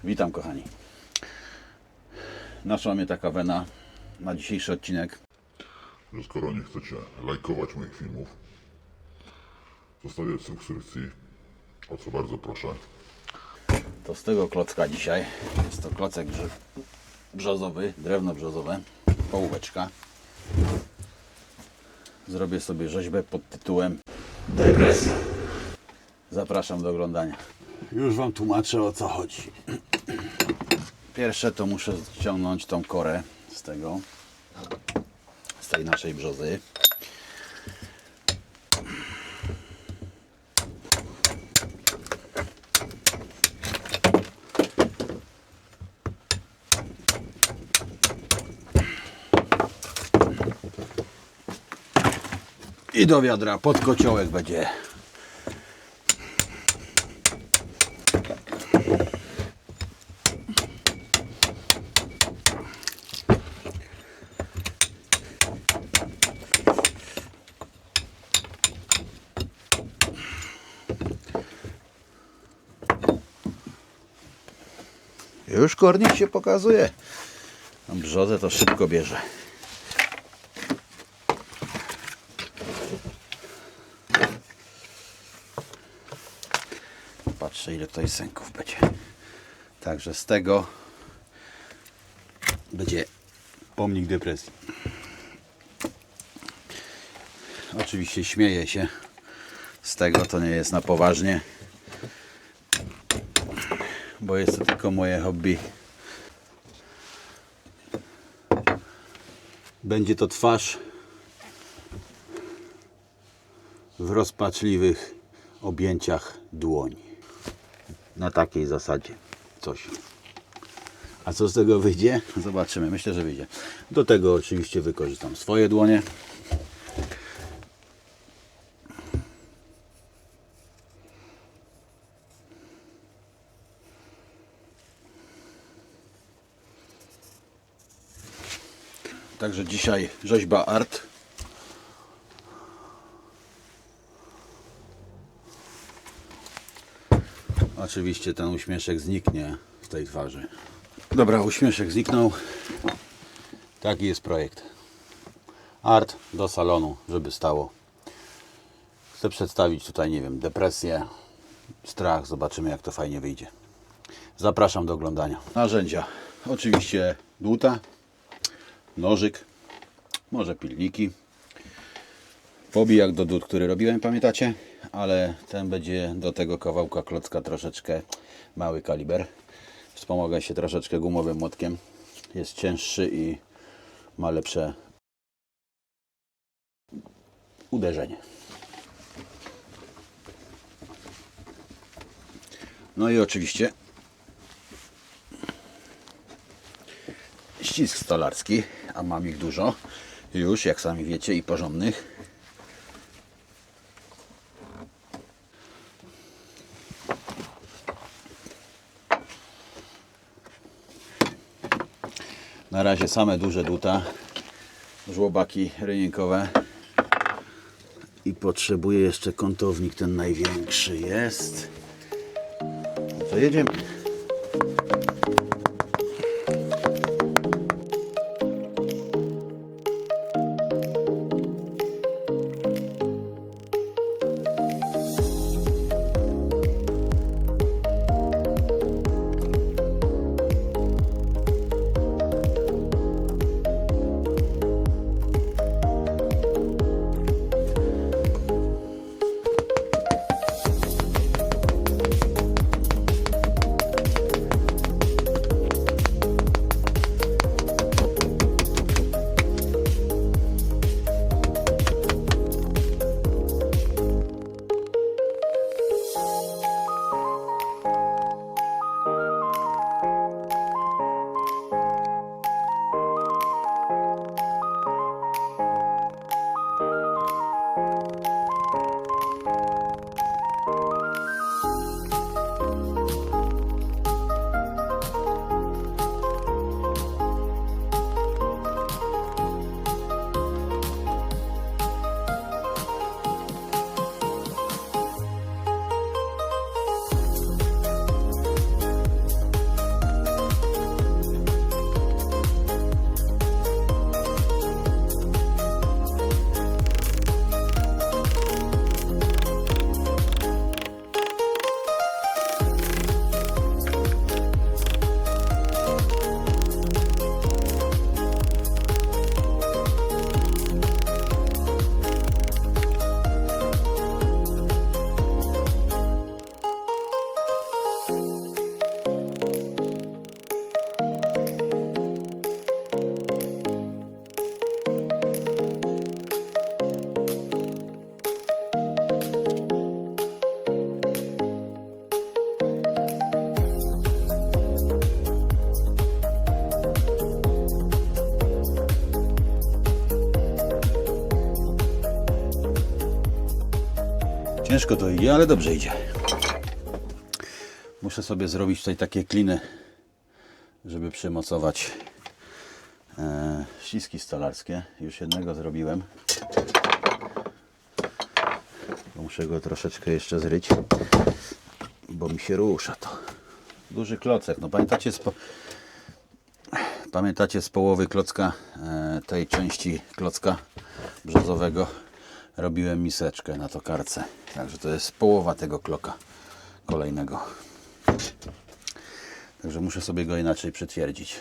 Witam kochani. Naszła mnie taka wena na dzisiejszy odcinek. Że skoro nie chcecie lajkować moich filmów, zostawiać subskrypcji, o co bardzo proszę. To z tego klocka dzisiaj. Jest to klocek brzozowy, drewno brzozowe, połóweczka. Zrobię sobie rzeźbę pod tytułem Depresja. Zapraszam do oglądania. Już Wam tłumaczę, o co chodzi. Pierwsze to muszę ściągnąć tą korę z tej naszej brzozy. I do wiadra pod kociołek będzie. Już kornik się pokazuje. Tam brzozę to szybko bierze. Patrzę, ile tutaj sęków będzie. Także z tego będzie pomnik depresji. Oczywiście śmieję się z tego, to nie jest na poważnie, bo jest to tylko moje hobby. Będzie to twarz w rozpaczliwych objęciach dłoni. Na takiej zasadzie coś. A co z tego wyjdzie? Zobaczymy. Myślę, że wyjdzie. Do tego oczywiście wykorzystam swoje dłonie. Także dzisiaj rzeźba art. Oczywiście ten uśmieszek zniknie z tej twarzy. Dobra, uśmieszek zniknął. Taki jest projekt. Art do salonu, żeby stało. Chcę przedstawić tutaj, nie wiem, depresję, strach. Zobaczymy, jak to fajnie wyjdzie. Zapraszam do oglądania. Narzędzia. Oczywiście dłuta, nożyk, może pilniki. Pobijak do dłut, który robiłem, pamiętacie? Ale ten będzie do tego kawałka klocka troszeczkę mały kaliber. Wspomogę się troszeczkę gumowym młotkiem. Jest cięższy i ma lepsze uderzenie. No i oczywiście ścisk stolarski, a mam ich dużo już, jak sami wiecie, i porządnych. Na razie same duże dłuta, żłobaki rynienkowe i potrzebuję jeszcze kątownik, ten największy jest. To jedziemy. Ciężko to idzie, ale dobrze idzie. Muszę sobie zrobić tutaj takie kliny, żeby przymocować ściski stolarskie. Już jednego zrobiłem. Muszę go troszeczkę jeszcze zryć, bo mi się rusza to. Duży klocek. No pamiętacie z połowy klocka, tej części klocka brzozowego robiłem miseczkę na tokarce. Także to jest połowa tego kloka kolejnego. Także muszę sobie go inaczej przytwierdzić.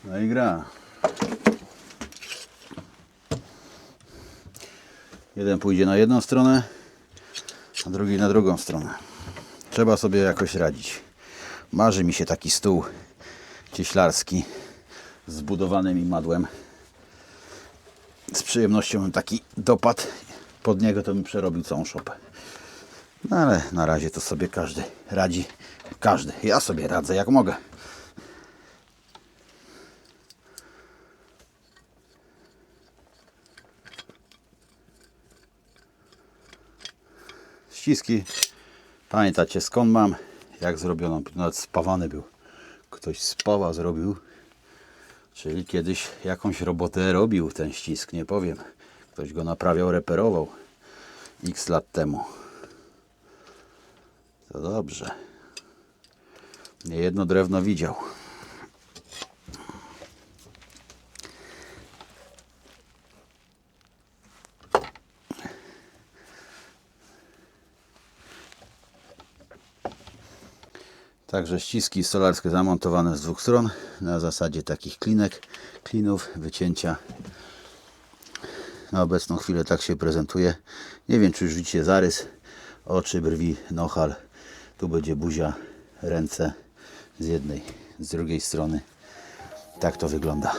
No i gra. Jeden pójdzie na jedną stronę, a drugi na drugą stronę. Trzeba sobie jakoś radzić. Marzy mi się taki stół cieślarski z zbudowanym imadłem. Z przyjemnością bym taki dopadł. Pod niego to bym przerobił całą szopę. No ale na razie to sobie każdy radzi. Każdy. Ja sobie radzę jak mogę. Ściski. Pamiętacie skąd mam? Jak zrobiono? Nawet spawany był. Ktoś z pawa zrobił. Czyli kiedyś jakąś robotę robił ten ścisk. Nie powiem. Ktoś go naprawiał, reperował. X lat temu. To dobrze. Niejedno drewno widział. Także ściski stolarskie zamontowane z dwóch stron na zasadzie takich klinów, wycięcia. Na obecną chwilę tak się prezentuje. Nie wiem, czy już widzicie zarys, oczy, brwi, nohal. Tu będzie buzia, ręce z jednej, z drugiej strony. Tak to wygląda.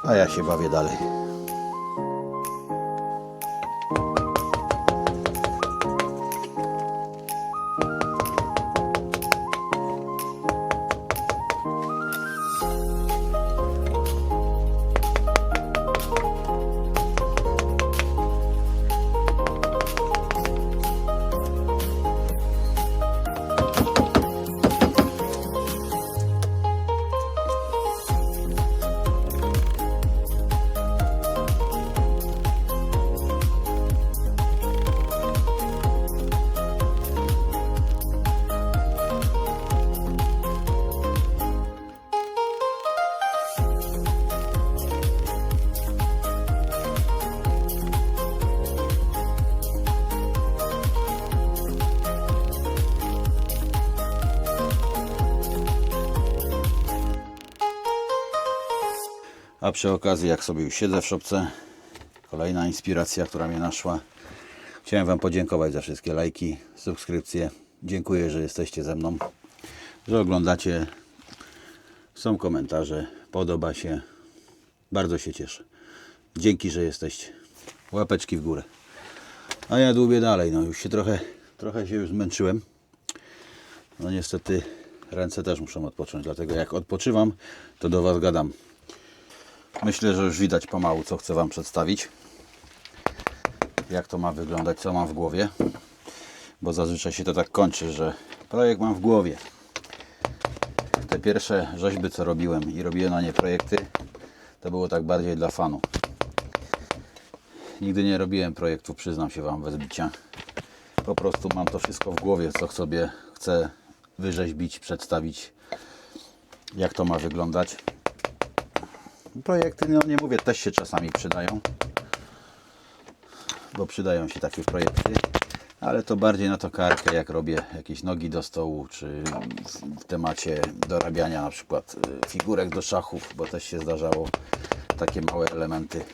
A ja się bawię dalej. A przy okazji, jak sobie już siedzę w szopce, kolejna inspiracja, która mnie naszła. Chciałem Wam podziękować za wszystkie lajki, subskrypcje. Dziękuję, że jesteście ze mną, że oglądacie. Są komentarze, podoba się. Bardzo się cieszę. Dzięki, że jesteście. Łapeczki w górę. A ja dłubię dalej. No już się trochę się już zmęczyłem. No niestety ręce też muszą odpocząć, dlatego jak odpoczywam, to do Was gadam. Myślę, że już widać pomału, co chcę Wam przedstawić. Jak to ma wyglądać, co mam w głowie. Bo zazwyczaj się to tak kończy, że projekt mam w głowie. Te pierwsze rzeźby, co robiłem i robiłem na nie projekty, to było tak bardziej dla fanu. Nigdy nie robiłem projektów, przyznam się Wam bez bicia. Po prostu mam to wszystko w głowie, co sobie chcę wyrzeźbić, przedstawić, jak to ma wyglądać. Projekty, no nie mówię, też się czasami przydają, bo przydają się takie projekty, ale to bardziej na tokarkę, jak robię jakieś nogi do stołu, czy w temacie dorabiania na przykład figurek do szachów, bo też się zdarzało takie małe elementy.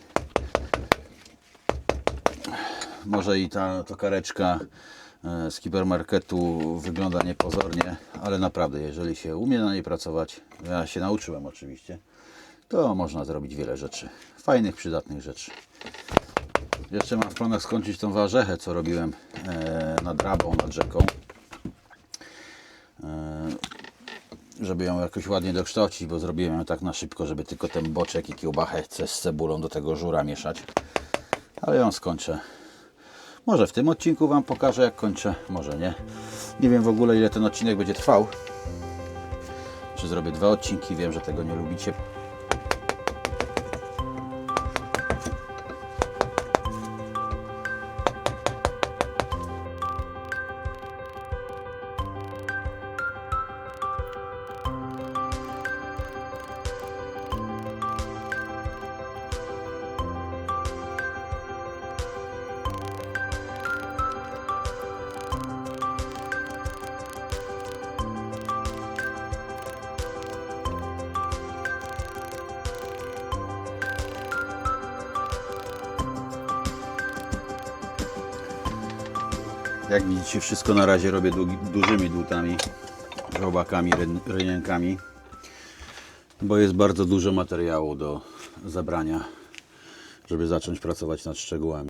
Może i ta tokareczka z hipermarketu wygląda niepozornie, ale naprawdę, jeżeli się umie na niej pracować, ja się nauczyłem oczywiście, to można zrobić wiele rzeczy. Fajnych, przydatnych rzeczy. Jeszcze mam w planach skończyć tą warzechę, co robiłem nad Rabą, nad rzeką. Żeby ją jakoś ładnie dokształcić, bo zrobiłem ją tak na szybko, żeby tylko ten boczek i kiełbachę z cebulą do tego żura mieszać. Ale ją skończę. Może w tym odcinku Wam pokażę, jak kończę, może nie. Nie wiem w ogóle, ile ten odcinek będzie trwał. Czy zrobię 2 odcinki, wiem, że tego nie lubicie. Jak widzicie, wszystko na razie robię dużymi dłutami, robakami, rynienkami, bo jest bardzo dużo materiału do zabrania, żeby zacząć pracować nad szczegółami.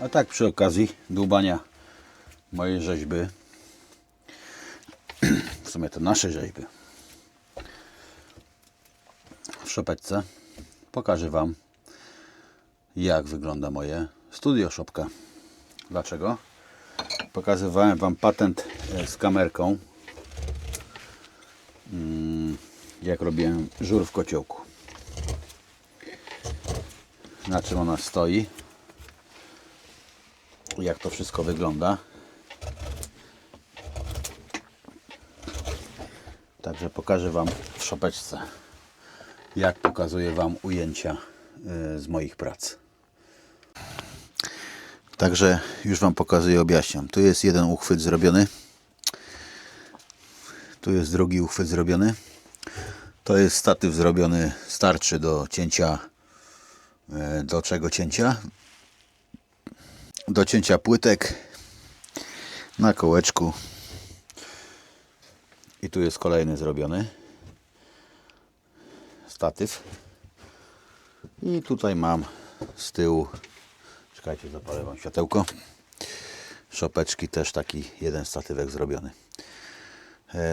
A tak przy okazji dłubania mojej rzeźby, w sumie to naszej rzeźby, w szopeczce, pokażę Wam, jak wygląda moje studio szopka. Dlaczego? Pokazywałem Wam patent z kamerką, jak robiłem żur w kociołku. Na czym ona stoi, jak to wszystko wygląda. Także pokażę Wam w szopeczce, jak pokazuję Wam ujęcia z moich prac. Także już Wam pokazuję, objaśniam. Tu jest jeden uchwyt zrobiony. Tu jest drugi uchwyt zrobiony. To jest statyw zrobiony starczy do cięcia. Do czego cięcia? Do cięcia płytek na kołeczku. I tu jest kolejny zrobiony statyw. I tutaj mam z tyłu, czekajcie, zapalę Wam światełko, szopeczki, też taki jeden statywek zrobiony.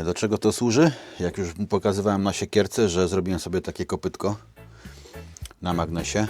Do czego to służy? Jak już pokazywałem na siekierce, że zrobiłem sobie takie kopytko na magnesie.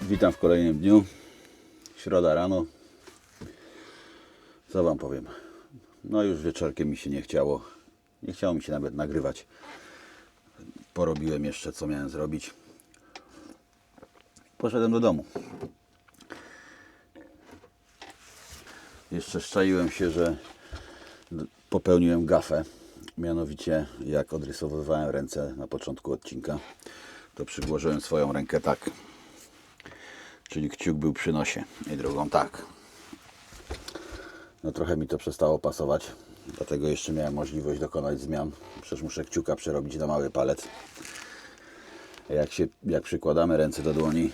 Witam w kolejnym dniu. Środa rano. Co wam powiem? No już wieczorkiem mi się nie chciało. Nie chciało mi się nawet nagrywać. Porobiłem jeszcze co miałem zrobić. Poszedłem do domu. Jeszcze szczaiłem się, że popełniłem gafę. Mianowicie jak odrysowywałem ręce na początku odcinka, to przyłożyłem swoją rękę tak. Czyli kciuk był przy nosie i drugą tak. No trochę mi to przestało pasować. Dlatego jeszcze miałem możliwość dokonać zmian. Przecież muszę kciuka przerobić na mały palec. Jak przykładamy ręce do dłoni,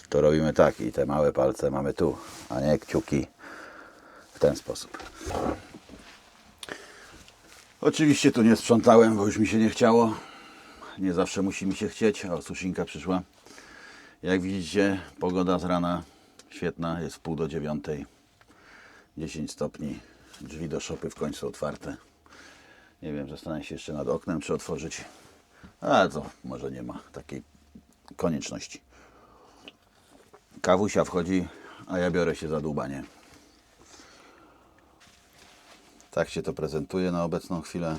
to robimy tak i te małe palce mamy tu, a nie kciuki w ten sposób. Oczywiście tu nie sprzątałem, bo już mi się nie chciało. Nie zawsze musi mi się chcieć. O, suszynka przyszła. Jak widzicie, pogoda z rana świetna, jest 8:30, 10 stopni, drzwi do szopy w końcu otwarte. Nie wiem, zastanawiam się jeszcze nad oknem, czy otworzyć, ale to może nie ma takiej konieczności. Kawusia wchodzi, a ja biorę się za dłubanie. Tak się to prezentuje na obecną chwilę.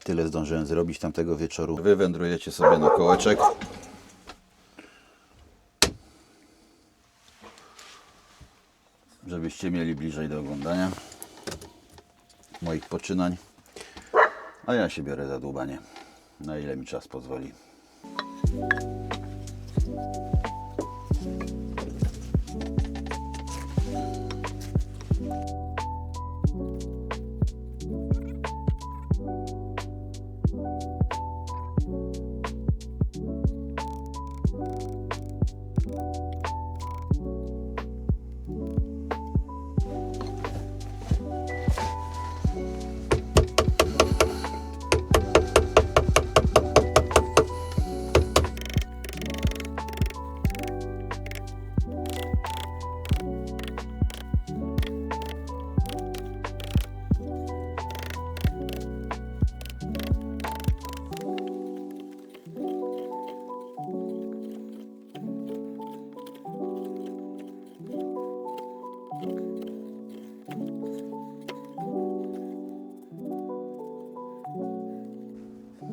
Tyle zdążyłem zrobić tamtego wieczoru. Wy wędrujecie sobie na kołeczek. Żebyście mieli bliżej do oglądania moich poczynań. A ja się biorę za dłubanie, na ile mi czas pozwoli.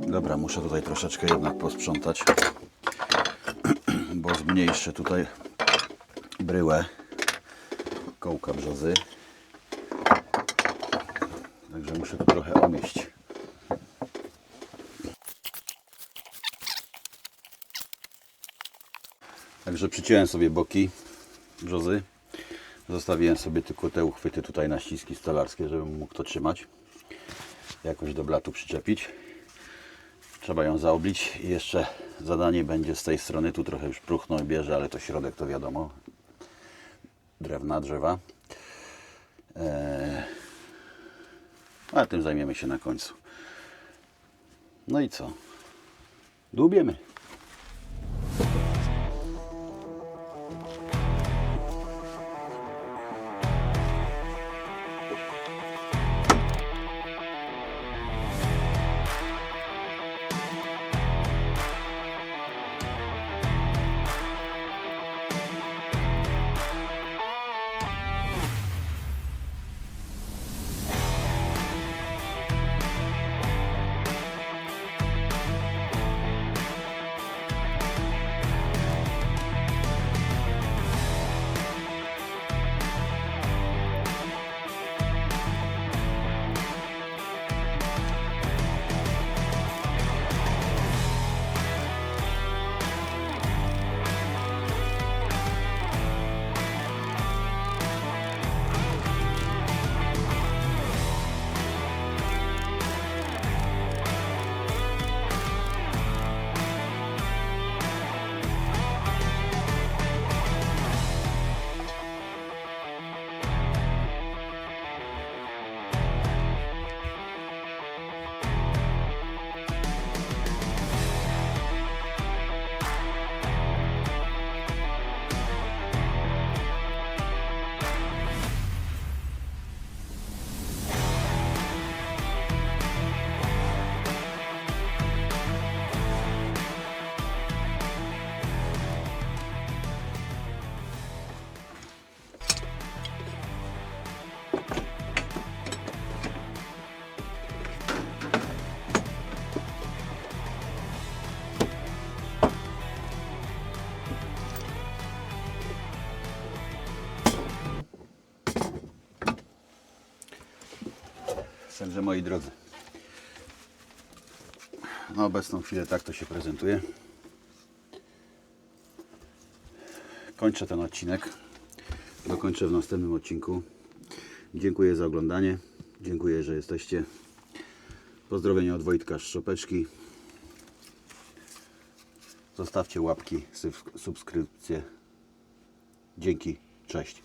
Dobra, muszę tutaj troszeczkę jednak posprzątać, bo zmniejszę tutaj bryłę kołka brzozy. Także muszę tu trochę omieść. Także przyciąłem sobie boki brzozy. Zostawiłem sobie tylko te uchwyty tutaj na ściski stolarskie, żebym mógł to trzymać. Jakoś do blatu przyczepić. Trzeba ją zaoblić i jeszcze zadanie będzie z tej strony. Tu trochę już próchno bierze, ale to środek to wiadomo. Drzewa. A tym zajmiemy się na końcu. No i co? Dłubiemy. Także moi drodzy, na obecną chwilę tak to się prezentuje. Kończę ten odcinek. Dokończę w następnym odcinku. Dziękuję za oglądanie. Dziękuję, że jesteście. Pozdrowienia od Wojtka z Szopeczki. Zostawcie łapki, subskrypcje. Dzięki. Cześć.